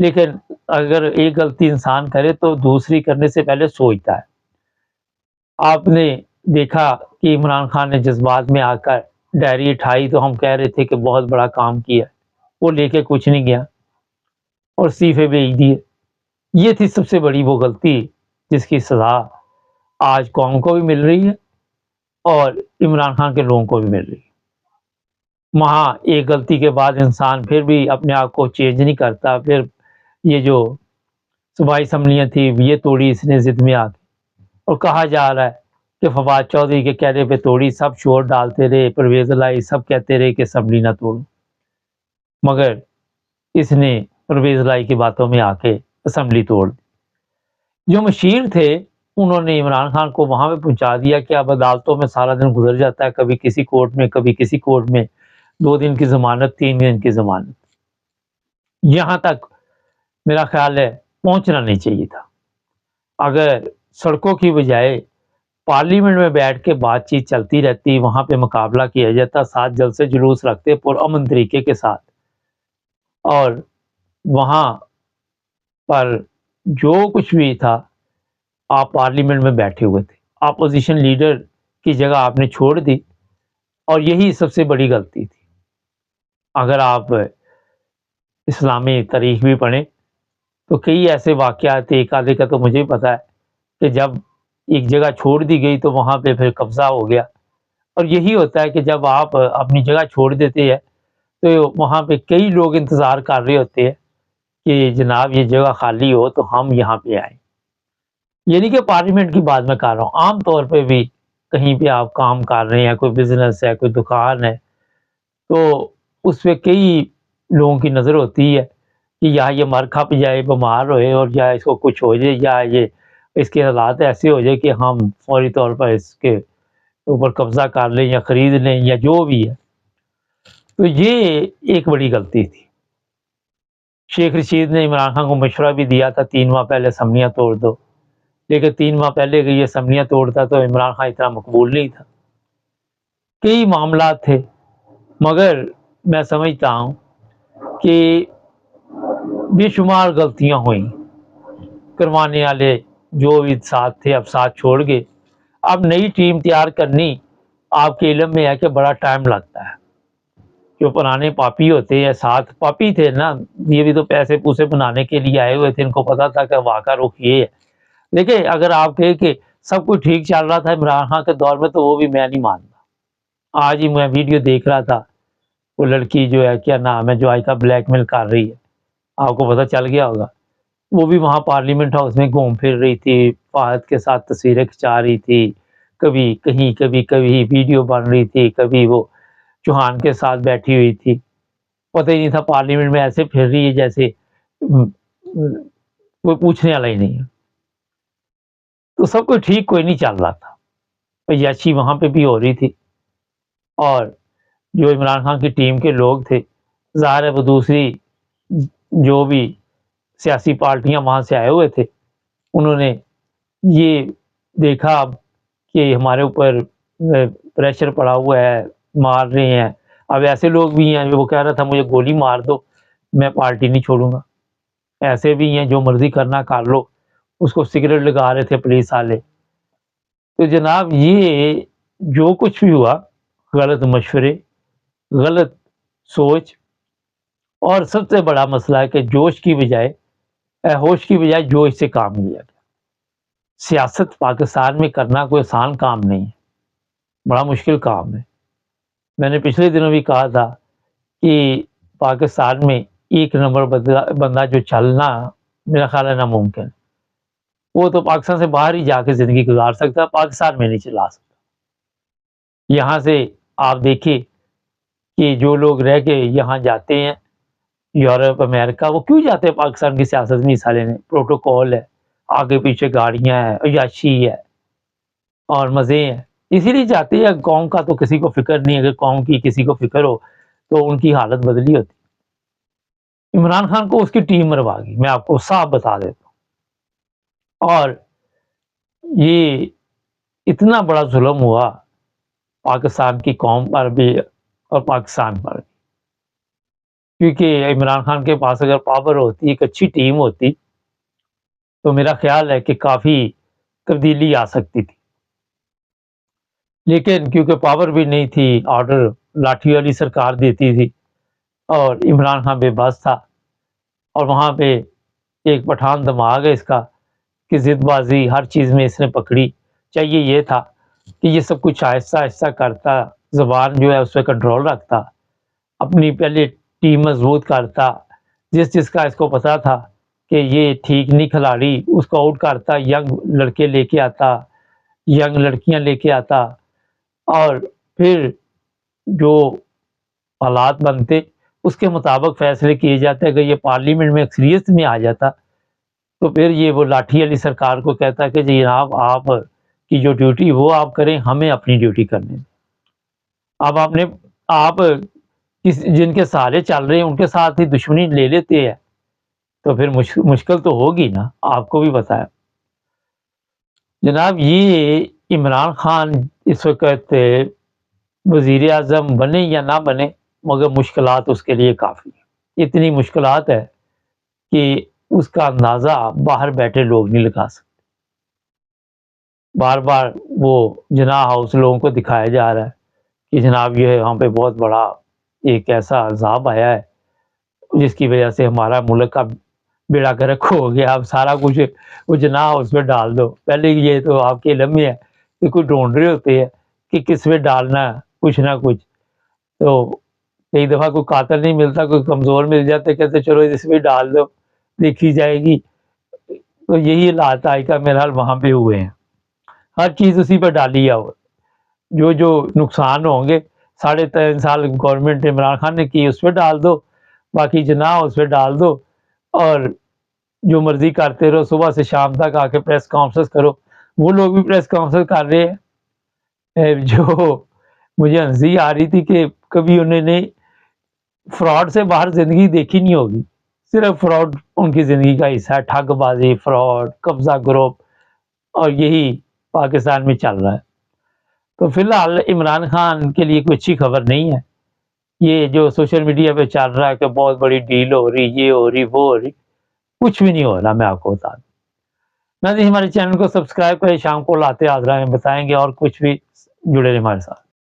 لیکن اگر ایک غلطی انسان کرے تو دوسری کرنے سے پہلے سوچتا ہے۔ آپ نے دیکھا کہ عمران خان نے جذبات میں آ کر ڈائری اٹھائی تو ہم کہہ رہے تھے کہ بہت بڑا کام کیا، وہ لے کے کچھ نہیں گیا اور استعفے بھیج دیے۔ یہ تھی سب سے بڑی وہ غلطی جس کی سزا آج قوم کو بھی مل رہی ہے اور عمران خان کے لوگوں کو بھی مل رہی ہے۔ وہاں ایک غلطی کے بعد انسان پھر بھی اپنے آپ کو چینج نہیں کرتا، پھر یہ جو صوبائی اسمبلیاں تھی یہ توڑی اس نے ضد میں آ کے، اور کہا جا رہا ہے کہ فواد چودھری کے کہنے پہ توڑی، سب شور ڈالتے رہے، پرویز الہی سب کہتے رہے کہ اسمبلی نہ توڑو، مگر اس نے پرویز الہی کی باتوں میں آ کے اسمبلی توڑ دی۔ جو مشیر تھے انہوں نے عمران خان کو وہاں پہ پہنچا دیا کہ اب عدالتوں میں سارا دن گزر جاتا ہے، کبھی کسی کورٹ میں کبھی کسی کورٹ میں، 2 دن کی ضمانت 3 دن کی ضمانت، یہاں تک میرا خیال ہے پہنچنا نہیں چاہیے تھا۔ اگر سڑکوں کی بجائے پارلیمنٹ میں بیٹھ کے بات چیت چلتی رہتی، وہاں پہ مقابلہ کیا جاتا، 7 جلسے جلوس رکھتے پرامن طریقے کے ساتھ، اور وہاں پر جو کچھ بھی تھا آپ پارلیمنٹ میں بیٹھے ہوئے تھے، اپوزیشن لیڈر کی جگہ آپ نے چھوڑ دی، اور یہی سب سے بڑی غلطی تھی۔ اگر آپ اسلامی تاریخ بھی پڑھیں تو کئی ایسے واقعات، ایک آدھے کا تو مجھے پتا ہے کہ جب ایک جگہ چھوڑ دی گئی تو وہاں پہ پھر قبضہ ہو گیا، اور یہی ہوتا ہے کہ جب آپ اپنی جگہ چھوڑ دیتے ہیں تو وہاں پہ کئی لوگ انتظار کر رہے ہوتے ہیں کہ جناب یہ جگہ خالی ہو تو ہم یہاں پہ آئیں۔ یعنی کہ پارلیمنٹ کی بات میں کر رہا ہوں، عام طور پہ بھی کہیں پہ آپ کام کر رہے ہیں، کوئی بزنس ہے، کوئی دکان ہے، تو اس پہ کئی لوگوں کی نظر ہوتی ہے کہ یا یہ مر کھپ جائے، بیمار ہوئے، اور یا اس کو کچھ ہو جائے، یا یہ اس کے حالات ایسے ہو جائے کہ ہم فوری طور پر اس کے اوپر قبضہ کر لیں یا خرید لیں یا جو بھی ہے۔ تو یہ ایک بڑی غلطی تھی۔ شیخ رشید نے عمران خان کو مشورہ بھی دیا تھا 3 ماہ پہلے اسمبلیاں توڑ دو، لیکن 3 ماہ پہلے کہ یہ اسمبلیاں توڑتا تو عمران خان اتنا مقبول نہیں تھا۔ کئی معاملات تھے، مگر میں سمجھتا ہوں کہ بے شمار غلطیاں ہوئیں، کروانے والے جو بھی ساتھ تھے اب ساتھ چھوڑ گئے۔ اب نئی ٹیم تیار کرنی آپ کے علم میں ہے کہ بڑا ٹائم لگتا ہے۔ جو پرانے پاپی ہوتے ہیں، ساتھ پاپی تھے نا، یہ بھی تو پیسے پوسے بنانے کے لیے آئے ہوئے تھے، ان کو پتا تھا کہ واقعہ رخ یہ ہے۔ دیکھیں اگر آپ کہیں کہ سب کچھ ٹھیک چل رہا تھا عمران خان کے دور میں تو وہ بھی میں نہیں مانتا۔ آج ہی میں ویڈیو دیکھ رہا تھا، وہ لڑکی جو ہے کیا نام ہے جو آج کا بلیک میل کر رہی ہے، آپ کو پتہ چل گیا ہوگا، وہ بھی وہاں پارلیمنٹ ہاؤس میں گھوم پھر رہی تھی، فہد کے ساتھ تصویریں کھنچا رہی تھی، کبھی کہیں کبھی ویڈیو بن رہی تھی، کبھی وہ چوہان کے ساتھ بیٹھی ہوئی تھی، پتہ ہی نہیں تھا پارلیمنٹ میں ایسے پھر رہی ہے جیسے کوئی پوچھنے والا ہی نہیں ہے۔ تو سب کوئی ٹھیک کوئی نہیں چل رہا تھا، عیاشی وہاں پہ بھی ہو رہی تھی، اور جو عمران خان کی ٹیم کے لوگ تھے، ظاہر ہے وہ دوسری جو بھی سیاسی پارٹیاں وہاں سے آئے ہوئے تھے، انہوں نے یہ دیکھا اب کہ ہمارے اوپر پریشر پڑا ہوا ہے، مار رہے ہیں۔ اب ایسے لوگ بھی ہیں، وہ کہہ رہا تھا مجھے گولی مار دو میں پارٹی نہیں چھوڑوں گا، ایسے بھی ہیں جو مرضی کرنا کر لو، اس کو سگریٹ لگا رہے تھے پولیس والے۔ تو جناب یہ جو کچھ بھی ہوا، غلط مشورے، غلط سوچ، اور سب سے بڑا مسئلہ ہے کہ جوش کی بجائے ہوش کی بجائے جوش سے کام لیا گیا۔ سیاست پاکستان میں کرنا کوئی آسان کام نہیں ہے، بڑا مشکل کام ہے۔ میں نے پچھلے دنوں بھی کہا تھا کہ پاکستان میں 1 نمبر بندہ جو چلنا میرا خیال ہے ناممکن، وہ تو پاکستان سے باہر ہی جا کے زندگی گزار سکتا ہے، پاکستان میں نہیں چلا سکتا۔ یہاں سے آپ دیکھیں کہ جو لوگ رہ کے یہاں جاتے ہیں یورپ امریکہ، وہ کیوں جاتے ہیں پاکستان کی سیاست میں حصہ لینے؟ پروٹوکول ہے، آگے پیچھے گاڑیاں ہیں، عیاشی ہے اور مزے ہیں، اسی لیے جاتے ہیں۔ قوم کا تو کسی کو فکر نہیں، اگر قوم کی کسی کو فکر ہو تو ان کی حالت بدلی ہوتی۔ عمران خان کو اس کی ٹیم مروا گئی، میں آپ کو صاف بتا دیتا ہوں، اور یہ اتنا بڑا ظلم ہوا پاکستان کی قوم پر بھی اور پاکستان پر بھی۔ کیونکہ عمران خان کے پاس اگر پاور ہوتی، ایک اچھی ٹیم ہوتی، تو میرا خیال ہے کہ کافی تبدیلی آ سکتی تھی، لیکن کیونکہ پاور بھی نہیں تھی، آرڈر لاٹھی والی سرکار دیتی تھی اور عمران خان بے بس تھا، اور وہاں پہ ایک پٹھان دماغ ہے اس کا کہ ضد بازی ہر چیز میں اس نے پکڑی۔ چاہیے یہ تھا کہ یہ سب کچھ آہستہ آہستہ کرتا، زبان جو ہے اس پہ کنٹرول رکھتا، اپنی پہلے ٹیم مضبوط کرتا، جس کا اس کو پتا تھا کہ یہ ٹھیک نہیں کھلاڑی، اس کو آؤٹ کرتا، ینگ لڑکے لے کے آتا، ینگ لڑکیاں لے کے آتا، اور پھر جو حالات بنتے اس کے مطابق فیصلے کیے جاتے۔ اگر یہ پارلیمنٹ میں اکثریت میں آ جاتا تو پھر یہ وہ لاٹھی والی سرکار کو کہتا کہ جی جناب آپ کی جو ڈیوٹی وہ آپ کریں، ہمیں اپنی ڈیوٹی کرنے دیں۔ اب آپ جن کے سہارے چل رہے ہیں ان کے ساتھ ہی دشمنی لے لیتے ہیں تو پھر مشکل تو ہوگی نا، آپ کو بھی بتایا جناب۔ یہ عمران خان اس وقت وزیر اعظم بنے یا نہ بنے، مگر مشکلات اس کے لیے کافی ہیں، اتنی مشکلات ہے کہ اس کا اندازہ باہر بیٹھے لوگ نہیں لگا سکتے۔ بار بار وہ جناح ہاؤس لوگوں کو دکھایا جا رہا ہے کہ جناب یہ یہاں پہ بہت بڑا ایک ایسا عذاب آیا ہے جس کی وجہ سے ہمارا ملک کا بیڑا گرک ہو گیا، اب سارا کچھ وہ جناح ہاؤس پہ ڈال دو۔ پہلے یہ تو آپ کے علم میں ہے کہ کوئی ڈھونڈ رہے ہوتے ہیں کہ کس پہ ڈالنا ہے کچھ نہ کچھ، تو کئی دفعہ کوئی قاتل نہیں ملتا، کوئی کمزور مل جاتے، کہتے چلو اس پہ ڈال دو دیکھی جائے گی۔ تو یہی حالات آئی کا میرا حال وہاں پہ ہوئے ہیں، ہر چیز اسی پہ ڈالی ہے، جو نقصان ہوں گے 3.5 سال گورنمنٹ عمران خان نے کی اس پہ ڈال دو، باقی جناح اس پہ ڈال دو، اور جو مرضی کرتے رہو، صبح سے شام تک آ کے پریس کانفرنس کرو۔ وہ لوگ بھی پریس کانفرنس کر رہے ہیں جو مجھے ہنسی آ رہی تھی کہ کبھی انہوں نے فراڈ سے باہر زندگی دیکھی نہیں ہوگی، صرف فراڈ ان کی زندگی کا حصہ ہے، ٹھگ بازی، فراڈ، قبضہ گروپ، اور یہی پاکستان میں چل رہا ہے۔ تو فی الحال عمران خان کے لیے کوئی اچھی خبر نہیں ہے۔ یہ جو سوشل میڈیا پہ چل رہا ہے کہ بہت بڑی ڈیل ہو رہی، یہ ہو رہی، وہ ہو رہی، کچھ بھی نہیں ہو رہا، میں آپ کو بتا دوں۔ ناظرین ہمارے چینل کو سبسکرائب کریں، شام کو لاتے حاضرہ میں بتائیں گے، اور کچھ بھی جڑے رہیں ہمارے ساتھ۔